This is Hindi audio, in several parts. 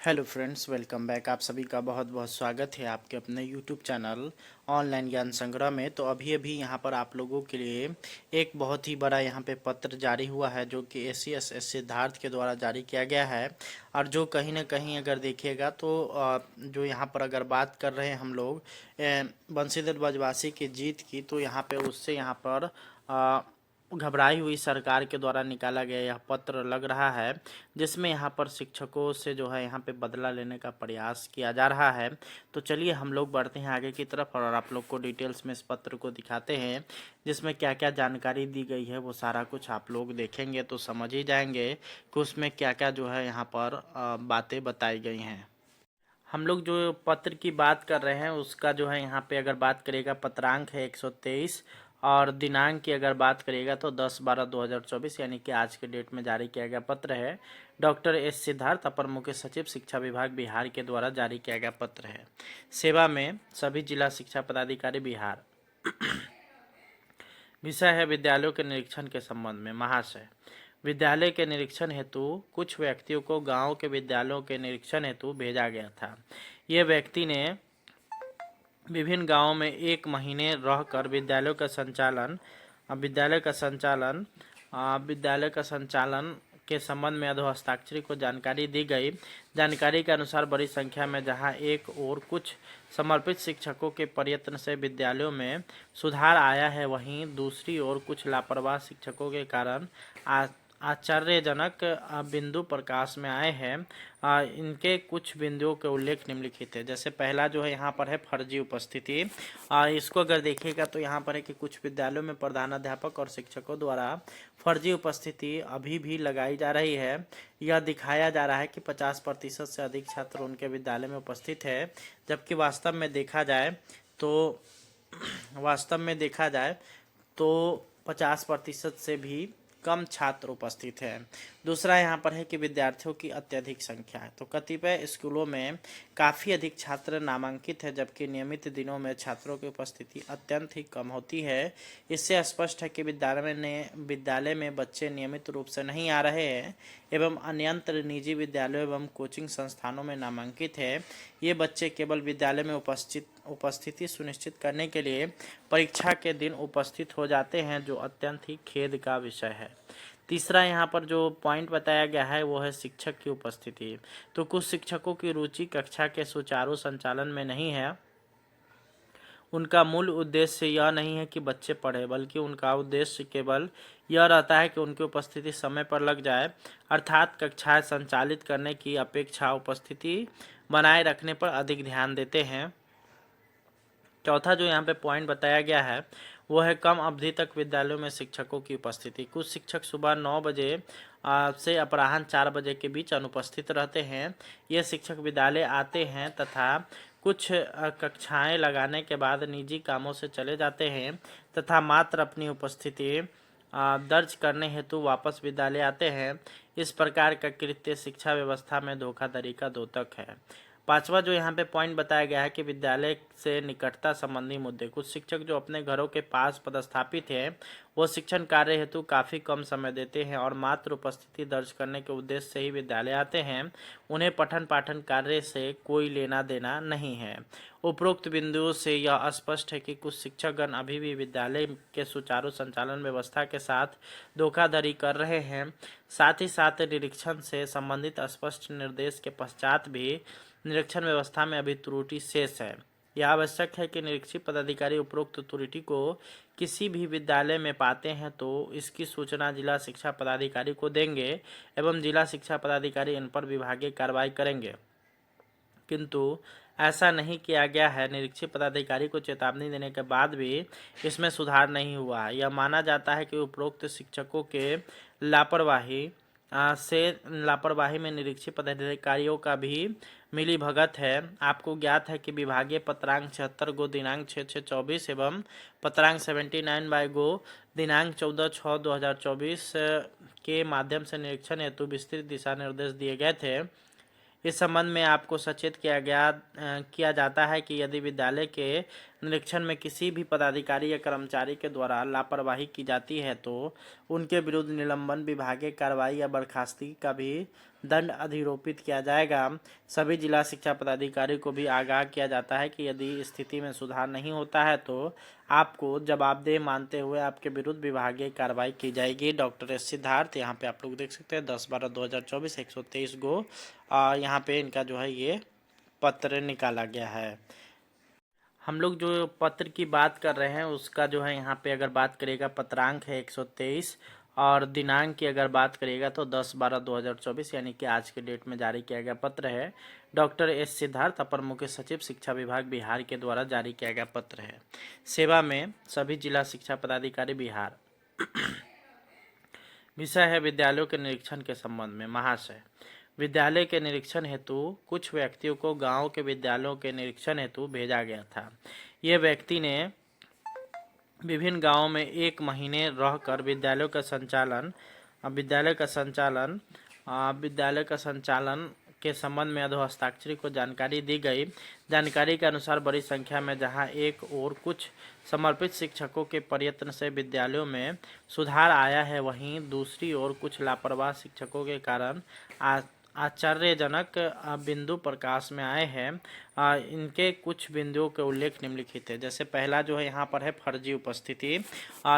Hello friends, welcome back. आप सभी का बहुत बहुत स्वागत है आपके अपने यूट्यूब चैनल ऑनलाइन ज्ञान संग्रह में। तो अभी यहाँ पर आप लोगों के लिए एक बहुत ही बड़ा यहाँ पे पत्र जारी हुआ है, जो कि एसीएस सिद्धार्थ के द्वारा जारी किया गया है। और जो कहीं ना कहीं अगर देखिएगा तो जो यहाँ पर अगर बात कर रहे हैं हम लोग बंशीधर ब्रजवासी की जीत की, तो यहाँ पे उससे यहाँ पर घबराई हुई सरकार के द्वारा निकाला गया यह पत्र लग रहा है, जिसमें यहाँ पर शिक्षकों से जो है यहाँ पे बदला लेने का प्रयास किया जा रहा है। तो चलिए हम लोग बढ़ते हैं आगे की तरफ और आप लोग को डिटेल्स में इस पत्र को दिखाते हैं, जिसमें क्या क्या जानकारी दी गई है वो सारा कुछ आप लोग देखेंगे तो समझ ही जाएंगे कि उसमें क्या क्या जो है यहाँ पर बातें बताई गई हैं। हम लोग जो पत्र की बात कर रहे हैं उसका जो है यहाँ पे अगर बात करिएगा, पत्रांक है 123 और दिनांक की अगर बात करिएगा तो 10/12/2024 यानी कि आज के डेट में जारी किया गया पत्र है। डॉक्टर एस सिद्धार्थ, अपर मुख्य सचिव शिक्षा विभाग बिहार के द्वारा जारी किया गया पत्र है। सेवा में सभी जिला शिक्षा पदाधिकारी बिहार। विषय है विद्यालयों के निरीक्षण के संबंध में। महाशय, विद्यालय के निरीक्षण हेतु कुछ व्यक्तियों को गांव के विद्यालयों के निरीक्षण हेतु भेजा गया था। ये व्यक्ति ने विभिन्न गांवों में 1 महीने रहकर विद्यालय का संचालन के संबंध में अधोहस्ताक्षरी को जानकारी दी गई। जानकारी के अनुसार बड़ी संख्या में जहां एक और कुछ समर्पित शिक्षकों के प्रयत्न से विद्यालयों में सुधार आया है, वहीं दूसरी ओर कुछ लापरवाह शिक्षकों के कारण आश्चर्यजनक बिंदु प्रकाश में आए हैं। इनके कुछ बिंदुओं के उल्लेख निम्नलिखित है। जैसे पहला जो है यहाँ पर है फर्जी उपस्थिति। इसको अगर देखिएगा तो यहाँ पर है कि कुछ विद्यालयों में प्रधानाध्यापक और शिक्षकों द्वारा फर्जी उपस्थिति अभी भी लगाई जा रही है। यह दिखाया जा रहा है कि 50% से अधिक छात्र उनके विद्यालय में उपस्थित है, जबकि वास्तव में देखा जाए तो 50% से भी कम छात्र उपस्थित हैं। दूसरा यहाँ पर है कि विद्यार्थियों की अत्यधिक संख्या है। तो कतिपय स्कूलों में काफ़ी अधिक छात्र नामांकित है, जबकि नियमित दिनों में छात्रों की उपस्थिति अत्यंत ही कम होती है। इससे स्पष्ट है कि विद्यालय में बच्चे नियमित रूप से नहीं आ रहे हैं एवं अन्यंत्र निजी विद्यालयों एवं कोचिंग संस्थानों में नामांकित है। ये बच्चे केवल विद्यालय में उपस्थिति सुनिश्चित करने के लिए परीक्षा के दिन उपस्थित हो जाते हैं, जो अत्यंत ही खेद का विषय है। तीसरा यहाँ पर जो पॉइंट बताया गया है वो है शिक्षक की उपस्थिति। तो कुछ शिक्षकों की रुचि कक्षा के सुचारू संचालन में नहीं है। उनका मूल उद्देश्य यह नहीं है कि बच्चे पढ़े, बल्कि उनका उद्देश्य केवल यह रहता है कि उनकी उपस्थिति समय पर लग जाए, अर्थात कक्षाएं संचालित करने की अपेक्षा उपस्थिति बनाए रखने पर अधिक ध्यान देते हैं। चौथा जो यहाँ पे पॉइंट बताया गया है वो है कम अवधि तक विद्यालयों में शिक्षकों की उपस्थिति। कुछ शिक्षक सुबह 9 बजे से अपराह्न 4 बजे के बीच अनुपस्थित रहते हैं। ये शिक्षक विद्यालय आते हैं तथा कुछ कक्षाएं लगाने के बाद निजी कामों से चले जाते हैं तथा मात्र अपनी उपस्थिति दर्ज करने हेतु वापस विद्यालय आते हैं। इस प्रकार का कृत्य शिक्षा व्यवस्था में धोखाधड़ी का द्योतक है। पांचवा जो यहाँ पे पॉइंट बताया गया है कि विद्यालय से निकटता संबंधी मुद्दे। कुछ शिक्षक जो अपने घरों के पास पदस्थापित हैं, वो शिक्षण कार्य हेतु काफ़ी कम समय देते हैं और मात्र उपस्थिति दर्ज करने के उद्देश्य से ही विद्यालय आते हैं। उन्हें पठन पाठन कार्य से कोई लेना देना नहीं है। उपरोक्त बिंदुओं से यह स्पष्ट है कि कुछ शिक्षकगण अभी भी विद्यालय के सुचारू संचालन व्यवस्था के साथ धोखाधड़ी कर रहे हैं। साथ ही साथ निरीक्षण से संबंधित स्पष्ट निर्देश के पश्चात भी निरीक्षण व्यवस्था में अभी त्रुटि शेष है। यह आवश्यक है कि निरीक्षित पदाधिकारी उपरोक्त त्रुटि को किसी भी विद्यालय में पाते हैं तो इसकी सूचना जिला शिक्षा पदाधिकारी को देंगे एवं जिला शिक्षा पदाधिकारी इन पर विभागीय कार्रवाई करेंगे, किंतु ऐसा नहीं किया गया है। निरीक्षित पदाधिकारी को चेतावनी देने के बाद भी इसमें सुधार नहीं हुआ है। यह माना जाता है कि उपरोक्त शिक्षकों के लापरवाही में निरीक्षित पदाधिकारियों का भी मिलीभगत है। आपको ज्ञात है कि विभागीय पत्रांक 76 गो दिनांक 6/6/24 एवं पत्रांक 79 बाय गो दिनांक 14/6/2024 के माध्यम से निरीक्षण हेतु विस्तृत दिशा निर्देश दिए गए थे। इस संबंध में आपको सचेत किया जाता है कि यदि विद्यालय के निरीक्षण में किसी भी पदाधिकारी या कर्मचारी के द्वारा लापरवाही की जाती है तो उनके विरुद्ध निलंबन, विभागीय कार्रवाई या बर्खास्तगी का भी दंड अधिरोपित किया जाएगा। सभी जिला शिक्षा पदाधिकारी को भी आगाह किया जाता है कि यदि स्थिति में सुधार नहीं होता है तो आपको जवाबदेह मानते हुए आपके विरुद्ध विभागीय कार्रवाई की जाएगी। डॉक्टर एस सिद्धार्थ, यहाँ पे आप लोग देख सकते हैं 10/12/2024 123 गो यहाँ पे इनका जो है ये पत्र निकाला गया है। हम लोग जो पत्र की बात कर रहे हैं उसका जो है यहाँ पे अगर बात करेगा पत्रांक है 123 और दिनांक की अगर बात करिएगा तो 10/12/2024 यानी कि आज के डेट में जारी किया गया पत्र है। डॉक्टर एस सिद्धार्थ, अपर मुख्य सचिव शिक्षा विभाग बिहार के द्वारा जारी किया गया पत्र है। सेवा में सभी जिला शिक्षा पदाधिकारी बिहार। विषय है विद्यालयों के निरीक्षण के संबंध में। महाशय, विद्यालय के निरीक्षण हेतु कुछ व्यक्तियों को गांव के विद्यालयों के निरीक्षण हेतु भेजा गया था। ये व्यक्ति ने विभिन्न गांवों में 1 महीने रहकर विद्यालय का संचालन के संबंध में अधोहस्ताक्षरी को जानकारी दी गई। जानकारी के अनुसार बड़ी संख्या में जहां एक और कुछ समर्पित शिक्षकों के प्रयत्न से विद्यालयों में सुधार आया है, वहीं दूसरी ओर कुछ लापरवाह शिक्षकों के कारण आश्चर्यजनक बिंदु प्रकाश में आए हैं। इनके कुछ बिंदुओं के उल्लेख निम्नलिखित है। जैसे पहला जो है यहाँ पर है फर्जी उपस्थिति।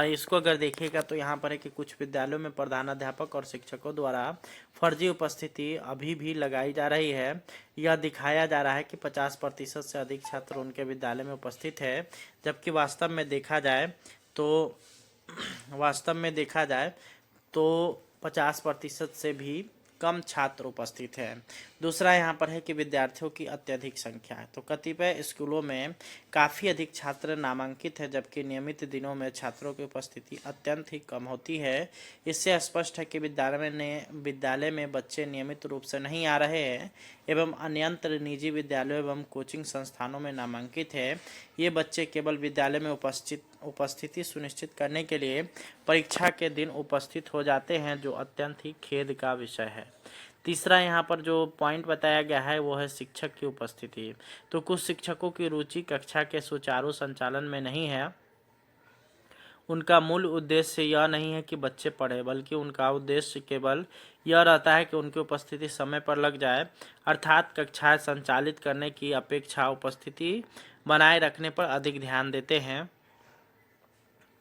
इसको अगर देखिएगा तो यहाँ पर है कि कुछ विद्यालयों में प्रधानाध्यापक और शिक्षकों द्वारा फर्जी उपस्थिति अभी भी लगाई जा रही है। यह दिखाया जा रहा है कि 50% से अधिक छात्र उनके विद्यालय में उपस्थित है, जबकि वास्तव में देखा जाए तो 50% से भी कम छात्र उपस्थित हैं। दूसरा यहाँ पर है कि विद्यार्थियों की अत्यधिक संख्या है। तो कतिपय स्कूलों में काफ़ी अधिक छात्र नामांकित है, जबकि नियमित दिनों में छात्रों की उपस्थिति अत्यंत ही कम होती है। इससे स्पष्ट है कि विद्यालय में बच्चे नियमित रूप से नहीं आ रहे हैं एवं अन्यंत्र निजी विद्यालयों एवं कोचिंग संस्थानों में नामांकित है। ये बच्चे केवल विद्यालय में उपस्थिति सुनिश्चित करने के लिए परीक्षा के दिन उपस्थित हो जाते हैं, जो अत्यंत ही खेद का विषय है। तीसरा यहाँ पर जो पॉइंट बताया गया है वो है शिक्षक की उपस्थिति। तो कुछ शिक्षकों की रुचि कक्षा के सुचारू संचालन में नहीं है। उनका मूल उद्देश्य यह नहीं है कि बच्चे पढ़े, बल्कि उनका उद्देश्य केवल यह रहता है कि उनकी उपस्थिति समय पर लग जाए, अर्थात कक्षाएं संचालित करने की अपेक्षा उपस्थिति बनाए रखने पर अधिक ध्यान देते हैं।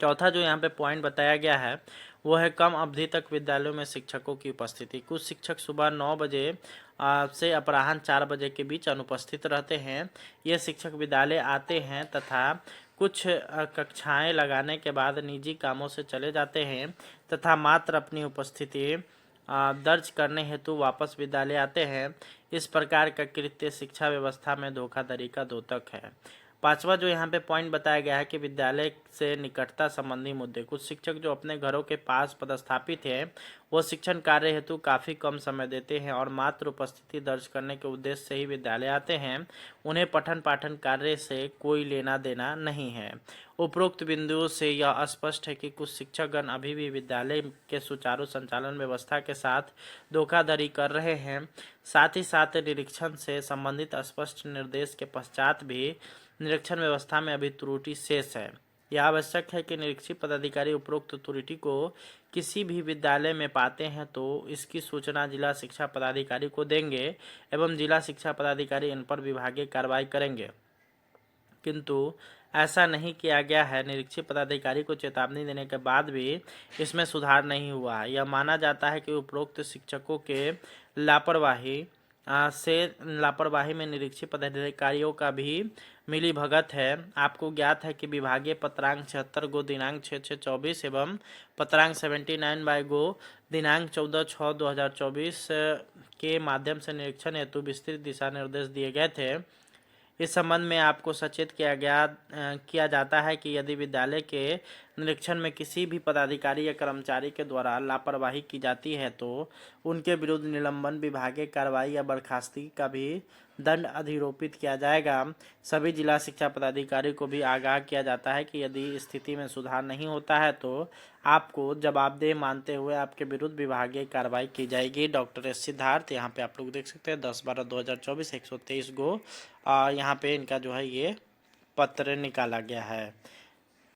चौथा जो यहाँ पे पॉइंट बताया गया है वो है कम अवधि तक विद्यालयों में शिक्षकों की उपस्थिति। कुछ शिक्षक सुबह 9 बजे से अपराह्न 4 बजे के बीच अनुपस्थित रहते हैं। ये शिक्षक विद्यालय आते हैं तथा कुछ कक्षाएं लगाने के बाद निजी कामों से चले जाते हैं तथा मात्र अपनी उपस्थिति दर्ज करने हेतु वापस विद्यालय आते हैं। इस प्रकार का कृत्य शिक्षा व्यवस्था में धोखाधड़ी का द्योतक है। पांचवा जो यहाँ पे पॉइंट बताया गया है कि विद्यालय से निकटता संबंधी मुद्दे। कुछ शिक्षक जो अपने घरों के पास पदस्थापित हैं वो शिक्षण कार्य हेतु काफ़ी कम समय देते हैं और मात्र उपस्थिति दर्ज करने के उद्देश्य से ही विद्यालय आते हैं। उन्हें पठन पाठन कार्य से कोई लेना देना नहीं है। उपरोक्त बिंदुओं से यह स्पष्ट है कि कुछ शिक्षकगण अभी भी विद्यालय के सुचारू संचालन व्यवस्था के साथ धोखाधड़ी कर रहे हैं। साथ ही साथ निरीक्षण से संबंधित स्पष्ट निर्देश के पश्चात भी निरीक्षण व्यवस्था में अभी त्रुटि शेष है। यह आवश्यक है कि निरीक्षित पदाधिकारी उपरोक्त त्रुटि को किसी भी विद्यालय में पाते हैं तो इसकी सूचना जिला शिक्षा पदाधिकारी को देंगे एवं जिला शिक्षा पदाधिकारी इन पर विभागीय कार्रवाई करेंगे, किंतु ऐसा नहीं किया गया है। निरीक्षित पदाधिकारी को चेतावनी देने के बाद भी इसमें सुधार नहीं हुआ है। यह माना जाता है कि उपरोक्त शिक्षकों के लापरवाही में निरीक्षित पदाधिकारियों का भी मिली भगत है। आपको ज्ञात है कि विभागीय पत्रांक 76 गो दिनांक 6/6/24 एवं पत्रांक 79 बाय गो दिनांक 14/6/2024 के माध्यम से निरीक्षण हेतु विस्तृत दिशा निर्देश दिए गए थे। इस संबंध में आपको सचेत किया जाता है कि यदि विद्यालय के निरीक्षण में किसी भी पदाधिकारी या कर्मचारी के द्वारा लापरवाही की जाती है तो उनके विरुद्ध निलंबन, विभागीय कार्रवाई या बर्खास्तगी का भी दंड अधिरोपित किया जाएगा। सभी जिला शिक्षा पदाधिकारी को भी आगाह किया जाता है कि यदि स्थिति में सुधार नहीं होता है तो आपको जवाबदेह मानते हुए आपके विरुद्ध विभागीय कार्रवाई की जाएगी। डॉक्टर एस सिद्धार्थ, यहाँ पे आप लोग देख सकते हैं 10/12/2024 123 गो यहाँ पे इनका जो है ये पत्र निकाला गया है।